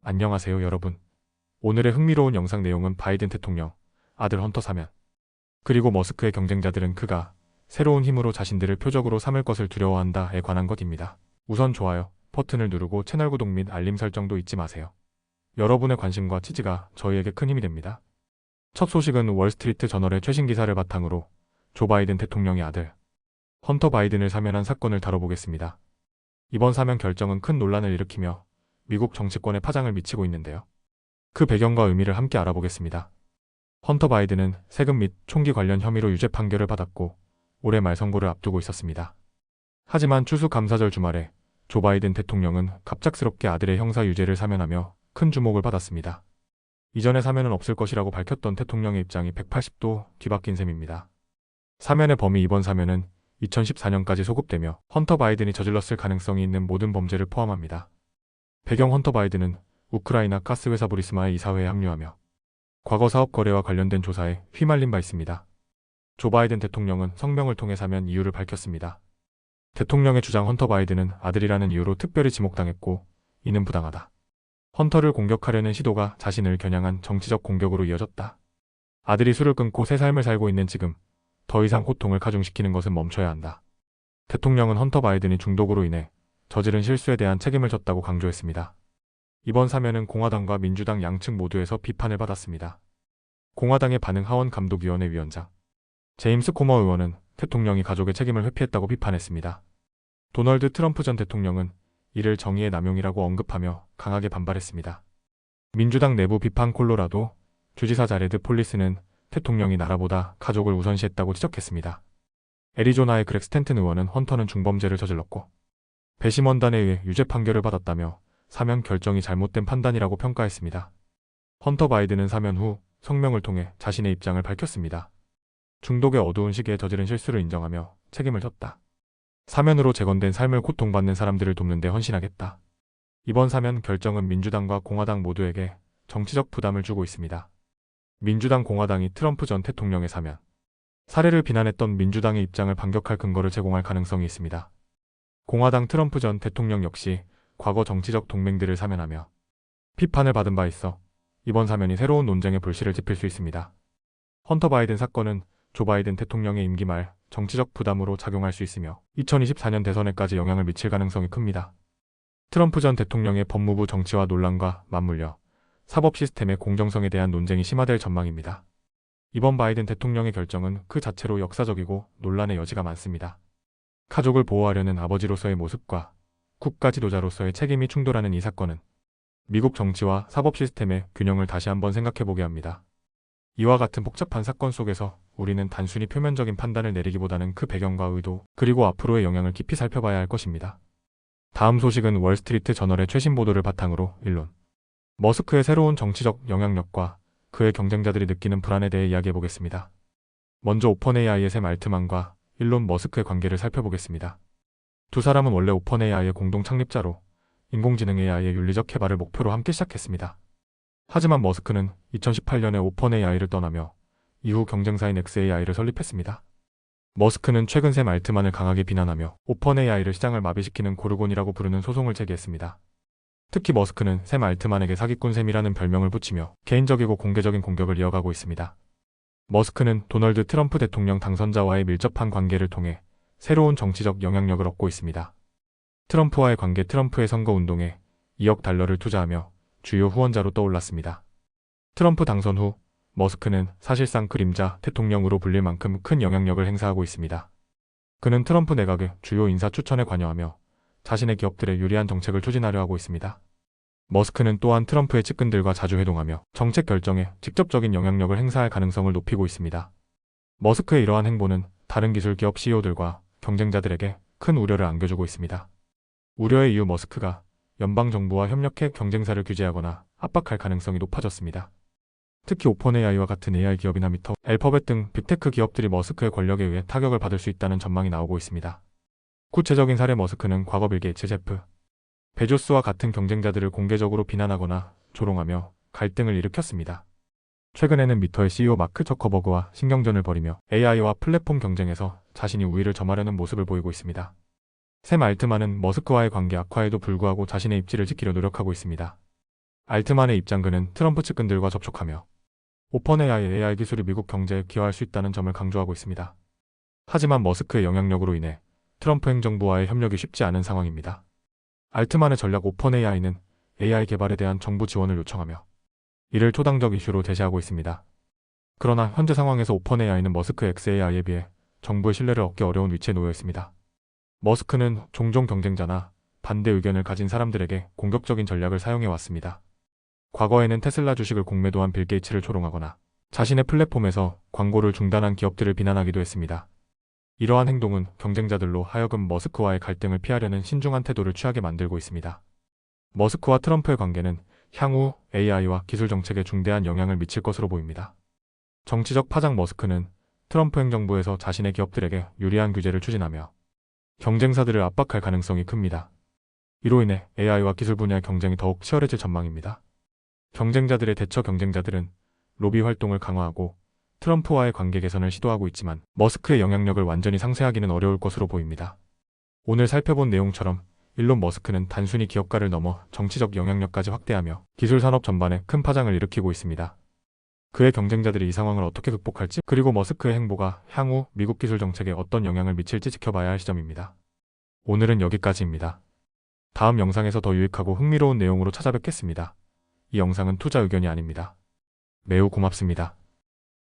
안녕하세요 여러분. 오늘의 흥미로운 영상 내용은 바이든 대통령, 아들 헌터 사면, 그리고 머스크의 경쟁자들은 그가 새로운 힘으로 자신들을 표적으로 삼을 것을 두려워한다에 관한 것입니다. 우선 좋아요 버튼을 누르고 채널 구독 및 알림 설정도 잊지 마세요. 여러분의 관심과 지지가 저희에게 큰 힘이 됩니다. 첫 소식은 월스트리트 저널의 최신 기사를 바탕으로 조 바이든 대통령의 아들, 헌터 바이든을 사면한 사건을 다뤄보겠습니다. 이번 사면 결정은 큰 논란을 일으키며 미국 정치권에 파장을 미치고 있는데요. 그 배경과 의미를 함께 알아보겠습니다. 헌터 바이든은 세금 및 총기 관련 혐의로 유죄 판결을 받았고 올해 말 선고를 앞두고 있었습니다. 하지만 추수감사절 주말에 조 바이든 대통령은 갑작스럽게 아들의 형사 유죄를 사면하며 큰 주목을 받았습니다. 이전의 사면은 없을 것이라고 밝혔던 대통령의 입장이 180도 뒤바뀐 셈입니다. 사면의 범위 이번 사면은 2014년까지 소급되며 헌터 바이든이 저질렀을 가능성이 있는 모든 범죄를 포함합니다. 배경 헌터 바이든은 우크라이나 가스회사 부리스마의 이사회에 합류하며 과거 사업 거래와 관련된 조사에 휘말린 바 있습니다. 조 바이든 대통령은 성명을 통해 사면 이유를 밝혔습니다. 대통령의 주장 헌터 바이든은 아들이라는 이유로 특별히 지목당했고 이는 부당하다. 헌터를 공격하려는 시도가 자신을 겨냥한 정치적 공격으로 이어졌다. 아들이 술을 끊고 새 삶을 살고 있는 지금 더 이상 고통을 가중시키는 것은 멈춰야 한다. 대통령은 헌터 바이든이 중독으로 인해 저지른 실수에 대한 책임을 졌다고 강조했습니다. 이번 사면은 공화당과 민주당 양측 모두에서 비판을 받았습니다. 공화당의 반응 하원감독위원회 위원장 제임스 코머 의원은 대통령이 가족의 책임을 회피했다고 비판했습니다. 도널드 트럼프 전 대통령은 이를 정의의 남용이라고 언급하며 강하게 반발했습니다. 민주당 내부 비판 콜로라도 주지사 자레드 폴리스는 대통령이 나라보다 가족을 우선시했다고 지적했습니다. 애리조나의 그렉 스탠튼 의원은 헌터는 중범죄를 저질렀고 배심원단에 의해 유죄 판결을 받았다며 사면 결정이 잘못된 판단이라고 평가했습니다. 헌터 바이든은 사면 후 성명을 통해 자신의 입장을 밝혔습니다. 중독의 어두운 시기에 저지른 실수를 인정하며 책임을 졌다. 사면으로 재건된 삶을 고통받는 사람들을 돕는 데 헌신하겠다. 이번 사면 결정은 민주당과 공화당 모두에게 정치적 부담을 주고 있습니다. 민주당 공화당이 트럼프 전 대통령의 사면, 사례를 비난했던 민주당의 입장을 반격할 근거를 제공할 가능성이 있습니다. 공화당 트럼프 전 대통령 역시 과거 정치적 동맹들을 사면하며 비판을 받은 바 있어 이번 사면이 새로운 논쟁의 불씨를 지필 수 있습니다. 헌터 바이든 사건은 조 바이든 대통령의 임기 말 정치적 부담으로 작용할 수 있으며 2024년 대선에까지 영향을 미칠 가능성이 큽니다. 트럼프 전 대통령의 법무부 정치화 논란과 맞물려 사법 시스템의 공정성에 대한 논쟁이 심화될 전망입니다. 이번 바이든 대통령의 결정은 그 자체로 역사적이고 논란의 여지가 많습니다. 가족을 보호하려는 아버지로서의 모습과 국가 지도자로서의 책임이 충돌하는 이 사건은 미국 정치와 사법 시스템의 균형을 다시 한번 생각해보게 합니다. 이와 같은 복잡한 사건 속에서 우리는 단순히 표면적인 판단을 내리기보다는 그 배경과 의도, 그리고 앞으로의 영향을 깊이 살펴봐야 할 것입니다. 다음 소식은 월스트리트 저널의 최신 보도를 바탕으로 일론 머스크의 새로운 정치적 영향력과 그의 경쟁자들이 느끼는 불안에 대해 이야기해보겠습니다. 먼저 오픈 AI의 샘 알트만과 일론 머스크의 관계를 살펴보겠습니다. 두 사람은 원래 오픈 AI의 공동 창립자로 인공지능 AI의 윤리적 개발을 목표로 함께 시작했습니다. 하지만 머스크는 2018년에 오픈 AI를 떠나며 이후 경쟁사인 xAI를 설립했습니다. 머스크는 최근 샘 알트만을 강하게 비난하며 오픈 AI를 시장을 마비시키는 고르곤이라고 부르는 소송을 제기했습니다. 특히 머스크는 샘 알트만에게 사기꾼 샘이라는 별명을 붙이며 개인적이고 공개적인 공격을 이어가고 있습니다. 머스크는 도널드 트럼프 대통령 당선자와의 밀접한 관계를 통해 새로운 정치적 영향력을 얻고 있습니다. 트럼프와의 관계 트럼프의 선거운동에 2억 달러를 투자하며 주요 후원자로 떠올랐습니다. 트럼프 당선 후 머스크는 사실상 그림자 대통령으로 불릴 만큼 큰 영향력을 행사하고 있습니다. 그는 트럼프 내각의 주요 인사 추천에 관여하며 자신의 기업들에 유리한 정책을 추진하려 하고 있습니다. 머스크는 또한 트럼프의 측근들과 자주 회동하며 정책 결정에 직접적인 영향력을 행사할 가능성을 높이고 있습니다. 머스크의 이러한 행보는 다른 기술 기업 CEO들과 경쟁자들에게 큰 우려를 안겨주고 있습니다. 우려의 이유 머스크가 연방정부와 협력해 경쟁사를 규제하거나 압박할 가능성이 높아졌습니다. 특히 오픈 AI와 같은 AI 기업이나 미터, 알파벳 등 빅테크 기업들이 머스크의 권력에 의해 타격을 받을 수 있다는 전망이 나오고 있습니다. 구체적인 사례 머스크는 과거 빌 게이츠, 제프 베조스와 같은 경쟁자들을 공개적으로 비난하거나 조롱하며 갈등을 일으켰습니다. 최근에는 미터의 CEO 마크 저커버그와 신경전을 벌이며 AI와 플랫폼 경쟁에서 자신이 우위를 점하려는 모습을 보이고 있습니다. 샘 알트만은 머스크와의 관계 악화에도 불구하고 자신의 입지를 지키려 노력하고 있습니다. 알트만의 입장. 그는 트럼프 측근들과 접촉하며 오펀AI 기술이 미국 경제에 기여할 수 있다는 점을 강조하고 있습니다. 하지만 머스크의 영향력으로 인해 트럼프 행정부와의 협력이 쉽지 않은 상황입니다. 알트만의 전략 오펀AI는 AI 개발에 대한 정부 지원을 요청하며 이를 초당적 이슈로 제시하고 있습니다. 그러나 현재 상황에서 오펀AI는 머스크 xAI에 비해 정부의 신뢰를 얻기 어려운 위치에 놓여 있습니다. 머스크는 종종 경쟁자나 반대 의견을 가진 사람들에게 공격적인 전략을 사용해 왔습니다. 과거에는 테슬라 주식을 공매도 한 빌 게이츠를 조롱하거나 자신의 플랫폼에서 광고를 중단한 기업들을 비난하기도 했습니다. 이러한 행동은 경쟁자들로 하여금 머스크와의 갈등을 피하려는 신중한 태도를 취하게 만들고 있습니다. 머스크와 트럼프의 관계는 향후 AI와 기술 정책에 중대한 영향을 미칠 것으로 보입니다. 정치적 파장. 머스크는 트럼프 행정부에서 자신의 기업들에게 유리한 규제를 추진하며 경쟁사들을 압박할 가능성이 큽니다. 이로 인해 AI와 기술 분야의 경쟁이 더욱 치열해질 전망입니다. 경쟁자들의 대처. 경쟁자들은 로비 활동을 강화하고 트럼프와의 관계 개선을 시도하고 있지만 머스크의 영향력을 완전히 상쇄하기는 어려울 것으로 보입니다. 오늘 살펴본 내용처럼 일론 머스크는 단순히 기업가를 넘어 정치적 영향력까지 확대하며 기술 산업 전반에 큰 파장을 일으키고 있습니다. 그의 경쟁자들이 이 상황을 어떻게 극복할지, 그리고 머스크의 행보가 향후 미국 기술 정책에 어떤 영향을 미칠지 지켜봐야 할 시점입니다. 오늘은 여기까지입니다. 다음 영상에서 더 유익하고 흥미로운 내용으로 찾아뵙겠습니다. 이 영상은 투자 의견이 아닙니다. 매우 고맙습니다.